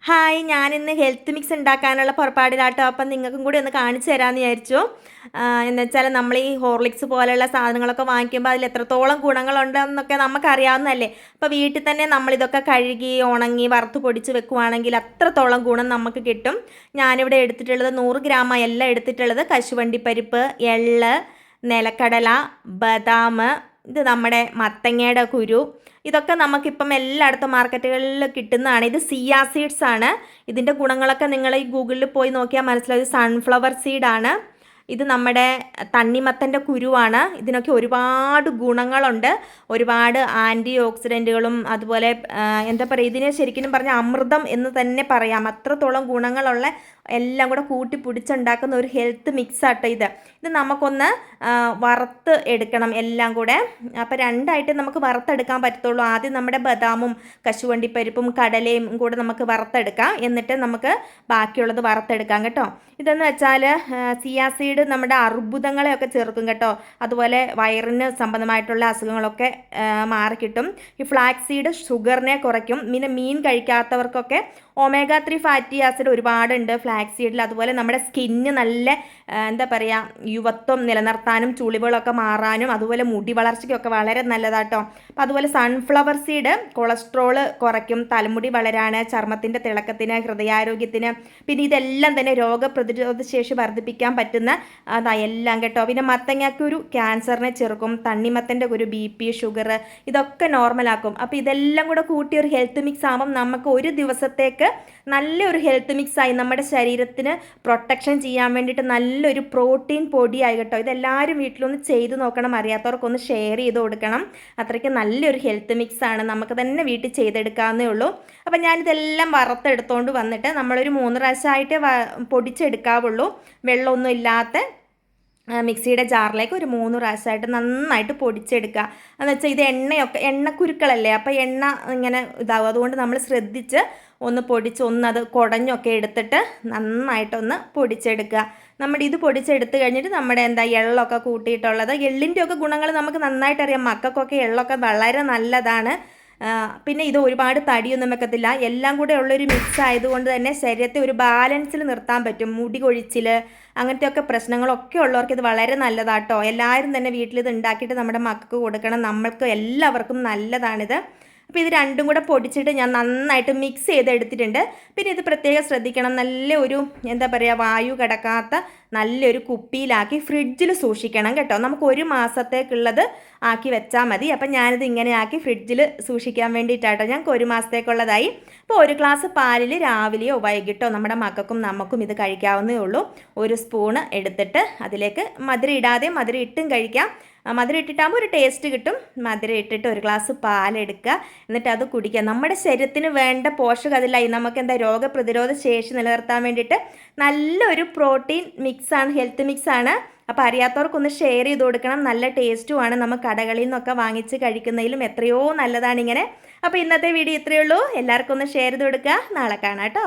Hi, ഞാനിന്ന് health mix ഉണ്ടാക്കാനുള്ള പുറപ്പാടിലാട്ടോ. അപ്പം നിങ്ങൾക്കും കൂടി ഒന്ന് കാണിച്ചു തരാമെന്ന് വിചാരിച്ചു. എന്ന് വെച്ചാൽ നമ്മൾ ഈ ഹോർലിക്സ് പോലെയുള്ള സാധനങ്ങളൊക്കെ വാങ്ങിക്കുമ്പോൾ അതിൽ എത്രത്തോളം ഗുണങ്ങളുണ്ടെന്നൊക്കെ നമുക്കറിയാവുന്നതല്ലേ. അപ്പോൾ വീട്ടിൽ തന്നെ നമ്മളിതൊക്കെ കഴുകി ഉണങ്ങി വറുത്ത് പൊടിച്ച് വെക്കുവാണെങ്കിൽ അത്രത്തോളം ഗുണം നമുക്ക് കിട്ടും. ഞാനിവിടെ എടുത്തിട്ടുള്ളത് 100 ഗ്രാമാണ് എല്ലാം എടുത്തിട്ടുള്ളത്. കശുവണ്ടിപ്പരിപ്പ്, എള്ള്, നിലക്കടല, ബദാം, ഇത് നമ്മുടെ മത്തങ്ങയുടെ കുരു, ഇതൊക്കെ നമുക്കിപ്പം എല്ലായിടത്തും മാർക്കറ്റുകളിൽ കിട്ടുന്നതാണ്. ഇത് സിയാ സീഡ്സ് ആണ്. ഇതിൻ്റെ ഗുണങ്ങളൊക്കെ നിങ്ങൾ ഈ ഗൂഗിളിൽ പോയി നോക്കിയാൽ മനസ്സിലാവും. സൺഫ്ലവർ സീഡാണ്. ഇത് നമ്മുടെ തണ്ണിമത്തൻ്റെ കുരുവാണ്. ഇതിനൊക്കെ ഒരുപാട് ഗുണങ്ങളുണ്ട്. ഒരുപാട് ആൻറ്റി ഓക്സിഡൻറ്റുകളും അതുപോലെ എന്താ പറയുക, ഇതിനെ ശരിക്കും പറഞ്ഞാൽ അമൃതം എന്ന് തന്നെ പറയാം. അത്രത്തോളം ഗുണങ്ങളുള്ള എല്ലാം കൂടെ കൂട്ടി പിടിച്ചുണ്ടാക്കുന്ന ഒരു ഹെൽത്ത് മിക്സ് ആട്ടോ ഇത്. ഇത് നമുക്കൊന്ന് വറുത്ത് എടുക്കണം എല്ലാം കൂടെ. അപ്പോൾ രണ്ടായിട്ട് നമുക്ക് വറുത്തെടുക്കാൻ പറ്റത്തുള്ളൂ. ആദ്യം നമ്മുടെ ബദാമും കശുവണ്ടിപ്പരിപ്പും കടലയും കൂടെ നമുക്ക് വറുത്തെടുക്കാം. എന്നിട്ട് നമുക്ക് ബാക്കിയുള്ളത് വറുത്തെടുക്കാം കേട്ടോ. ഇതെന്ന് വെച്ചാൽ സിയാസീഡ് നമ്മുടെ അർബുദങ്ങളെയൊക്കെ ചെറുക്കും കേട്ടോ. അതുപോലെ വയറിന് സംബന്ധമായിട്ടുള്ള അസുഖങ്ങളൊക്കെ മാറിക്കിട്ടും. ഈ ഫ്ലാക്സ് സീഡ് ഷുഗറിനെ കുറയ്ക്കും. പിന്നെ മീൻ കഴിക്കാത്തവർക്കൊക്കെ ഒമേഗ 3 ഫാറ്റി ആസിഡ് ഒരുപാടുണ്ട് ഫ്ലാക്സ് സീഡിൽ. അതുപോലെ നമ്മുടെ സ്കിന്ന് നല്ല എന്താ പറയുക, യുവത്വം നിലനിർത്താനും ചുളിവുകളൊക്കെ മാറാനും അതുപോലെ മുടി വളർച്ചയ്ക്കൊക്കെ വളരെ നല്ലതാട്ടോ. അപ്പോൾ അതുപോലെ സൺഫ്ലവർ സീഡ് കൊളസ്ട്രോള് കുറയ്ക്കും, തലമുടി വളരാന്, ചർമ്മത്തിൻ്റെ തിളക്കത്തിന്, ഹൃദയാരോഗ്യത്തിന്, പിന്നെ ഇതെല്ലാം തന്നെ രോഗപ്രതിരോധ ശേഷി വർദ്ധിപ്പിക്കാൻ പറ്റുന്ന എല്ലാം കേട്ടോ. പിന്നെ മത്തങ്ങാക്കുരു ക്യാൻസറിനെ ചെറുക്കും, തണ്ണിമത്തൻ്റെ കുരു BP ഷുഗർ ഇതൊക്കെ നോർമലാക്കും. അപ്പോൾ ഇതെല്ലാം കൂടെ കൂട്ടിയ ഒരു ഹെൽത്ത് മിക്സ് ആകുമ്പം നമുക്ക് ഒരു ദിവസത്തേക്ക് നല്ലൊരു ഹെൽത്ത് മിക്സായി നമ്മുടെ ശരീരത്തിന് പ്രൊട്ടക്ഷൻ ചെയ്യാൻ വേണ്ടിയിട്ട് നല്ലൊരു പ്രോട്ടീൻ പൊടിയായി കേട്ടോ. ഇതെല്ലാവരും വീട്ടിലൊന്ന് ചെയ്ത് നോക്കണം. അറിയാത്തവർക്കൊന്ന് ഷെയർ ചെയ്ത് കൊടുക്കണം. അത്രയ്ക്ക് നല്ലൊരു ഹെൽത്ത് മിക്സാണ്. നമുക്ക് തന്നെ വീട്ടിൽ ചെയ്തെടുക്കാവുന്നേ ഉള്ളൂ. അപ്പം ഞാനിതെല്ലാം വറുത്തെടുത്തുകൊണ്ട് വന്നിട്ട് നമ്മളൊരു 3 പ്രാവശ്യമായിട്ട് പൊടിച്ചെടുക്കാവുള്ളൂ. വെള്ളമൊന്നും ഇല്ലാത്ത മിക്സിയുടെ ജാറിലേക്ക് ഒരു 3 പ്രാവശ്യമായിട്ട് നന്നായിട്ട് പൊടിച്ചെടുക്കുക. എന്ന് വെച്ചാൽ ഇത് എണ്ണക്കുരുക്കളല്ലേ, അപ്പോൾ എണ്ണ ഇങ്ങനെ ഇതാവും. അതുകൊണ്ട് നമ്മൾ ശ്രദ്ധിച്ച് ഒന്ന് പൊടിച്ച് ഒന്നത് കുടഞ്ഞൊക്കെ എടുത്തിട്ട് നന്നായിട്ടൊന്ന് പൊടിച്ചെടുക്കുക. നമ്മുടെ ഇത് പൊടിച്ചെടുത്ത് കഴിഞ്ഞിട്ട് നമ്മുടെ എള്ളൊക്കെ കൂട്ടിയിട്ടുള്ളത്, എള്ളിൻ്റെയൊക്കെ ഗുണങ്ങൾ നമുക്ക് നന്നായിട്ട് അറിയാം. മക്കൾക്കൊക്കെ എള്ളൊക്കെ വളരെ നല്ലതാണ്. പിന്നെ ഇത് ഒരുപാട് തടിയൊന്നും വെക്കത്തില്ല. എല്ലാം കൂടെ ഉള്ളൊരു മിക്സ് ആയതുകൊണ്ട് തന്നെ ശരീരത്തെ ഒരു ബാലൻസിൽ നിർത്താൻ പറ്റും. മുടി കൊഴിച്ചിൽ അങ്ങനത്തെയൊക്കെ പ്രശ്നങ്ങളൊക്കെ ഉള്ളവർക്ക് ഇത് വളരെ നല്ലതാട്ടോ. എല്ലാവരും തന്നെ വീട്ടിൽ ഇത് ഉണ്ടാക്കിയിട്ട് നമ്മുടെ മക്കൾക്ക് കൊടുക്കണം. നമ്മൾക്ക് എല്ലാവർക്കും നല്ലതാണിത്. അപ്പോൾ ഇത് രണ്ടും കൂടെ പൊടിച്ചിട്ട് ഞാൻ നന്നായിട്ട് മിക്സ് ചെയ്തെടുത്തിട്ടുണ്ട്. പിന്നെ ഇത് പ്രത്യേകം ശ്രദ്ധിക്കണം, നല്ല ഒരു എന്താ പറയുക, വായു കിടക്കാത്ത നല്ലൊരു കുപ്പിയിലാക്കി ഫ്രിഡ്ജിൽ സൂക്ഷിക്കണം കേട്ടോ. നമുക്ക് 1 മാസത്തേക്കുള്ളത് ആക്കി വെച്ചാൽ മതി. അപ്പം ഞാനിത് ഇങ്ങനെ ആക്കി ഫ്രിഡ്ജിൽ സൂക്ഷിക്കാൻ വേണ്ടിയിട്ടാട്ടോ. ഞങ്ങൾക്ക് 1 മാസത്തേക്കുള്ളതായി. അപ്പോൾ 1 ഗ്ലാസ് പാലിൽ രാവിലെയോ വൈകിട്ടോ നമ്മുടെ മക്കൾക്കും നമുക്കും ഇത് കഴിക്കാവുന്നേ ഉള്ളൂ. 1 സ്പൂണ് എടുത്തിട്ട് അതിലേക്ക് മധുരം ഇടാതെ മധുരം ഇട്ടും കഴിക്കാം. മധുരം ഇട്ടിട്ടാകുമ്പോൾ ഒരു ടേസ്റ്റ് കിട്ടും. മധുരം ഇട്ടിട്ട് 1 ഗ്ലാസ് പാലെടുക്കുക, എന്നിട്ട് അത് കുടിക്കുക. നമ്മുടെ ശരീരത്തിന് വേണ്ട പോഷകം അതിലായി. നമുക്ക് രോഗപ്രതിരോധ ശേഷി നിലനിർത്താൻ വേണ്ടിയിട്ട് നല്ലൊരു പ്രോട്ടീൻ മിക്സാണ്, ഹെൽത്ത് മിക്സാണ്. അപ്പോൾ അറിയാത്തവർക്കൊന്ന് ഷെയർ ചെയ്ത് കൊടുക്കണം. നല്ല ടേസ്റ്റുമാണ്. നമ്മൾ കടകളിൽ നിന്നൊക്കെ വാങ്ങിച്ച് കഴിക്കുന്നതിലും എത്രയോ നല്ലതാണ് ഇങ്ങനെ. അപ്പോൾ ഇന്നത്തെ വീഡിയോ ഇത്രയേ ഉള്ളൂ. എല്ലാവർക്കും ഒന്ന് ഷെയർ ചെയ്ത് കൊടുക്കുക. നാളെ കാണാം കേട്ടോ.